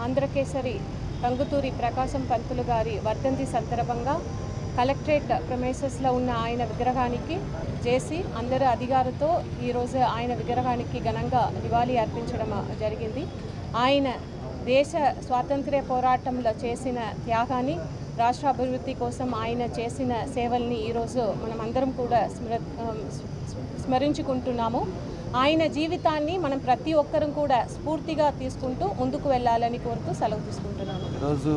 ఆంధ్రకేసరి టంగుటూరి ప్రకాశం పంతులు గారి వర్ధంతి సందర్భంగా కలెక్టరేట్ ప్రెమైసెస్లో ఉన్న ఆయన విగ్రహానికి చేసి అందరు అధికారులతో ఈరోజు ఆయన విగ్రహానికి ఘనంగా నివాళి అర్పించడం జరిగింది. ఆయన దేశ స్వాతంత్ర్య పోరాటంలో చేసిన త్యాగాన్ని, రాష్ట్ర అభివృద్ధి కోసం ఆయన చేసిన సేవల్ని ఈరోజు మనం అందరం కూడా స్మరించుకుంటున్నాము. ఆయన జీవితాన్ని మనం ప్రతి ఒక్కరం కూడా స్ఫూర్తిగా తీసుకుంటూ ముందుకు వెళ్ళాలని కోరుతూ సెలవు తీసుకుంటున్నాను. ఈరోజు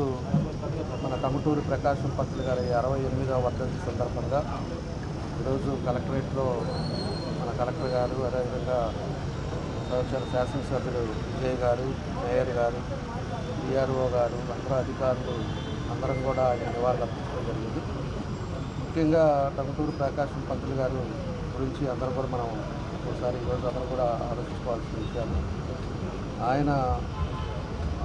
మన టంగుటూరి ప్రకాశం పంతులు గారి 68వ వర్ధంతి సందర్భంగా ఈరోజు కలెక్టరేట్లో మన కలెక్టర్ గారు, అదేవిధంగా శాసనసభ్యులు విజయ్ గారు, మేయర్ గారు, డిఆర్ఓ గారు, అందరూ అధికారులు అందరం కూడా ఆయన నివాళులు అర్పించడం జరిగింది. ముఖ్యంగా టంగుటూరి ప్రకాశం పంతులు గారు గురించి అందరూ కూడా మనం ఒకసారి ఈరోజు అందరూ కూడా ఆలోచించుకోవాల్సిన విషయాలు. ఆయన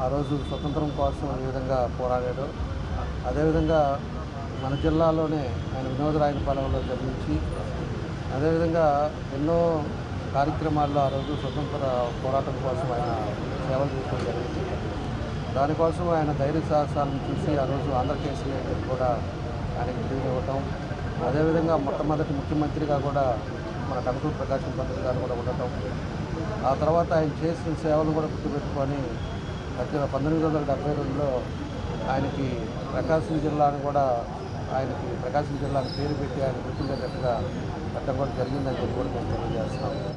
ఆ రోజు స్వతంత్రం కోసం ఏ విధంగా పోరాడాడో, అదేవిధంగా మన జిల్లాలోనే ఆయన వినోదరాయనపాలెంలో జన్మించి అదేవిధంగా ఎన్నో కార్యక్రమాల్లో ఆ రోజు స్వతంత్ర పోరాటం కోసం ఆయన సేవలు చేయడం జరిగింది. దానికోసం ఆయన ధైర్య సాహసాలను చూసి ఆ రోజు ఆంధ్రకేసరి కూడా ఆయనకు తిరిగివ్వటం, అదేవిధంగా మొట్టమొదటి ముఖ్యమంత్రిగా కూడా మన టంగుటూరి ప్రకాశం పంతులు గారు కూడా ఉండటం, ఆ తర్వాత ఆయన చేసిన సేవలు కూడా గుర్తుపెట్టుకొని 1972లో ఆయనకి ప్రకాశం జిల్లాను కూడా ప్రకాశం జిల్లాను పేరు పెట్టి ఆయన గుర్తుండేటట్టుగా పెట్టడం కూడా జరిగిందని చెప్పి కూడా మేము తెలియజేస్తున్నాం.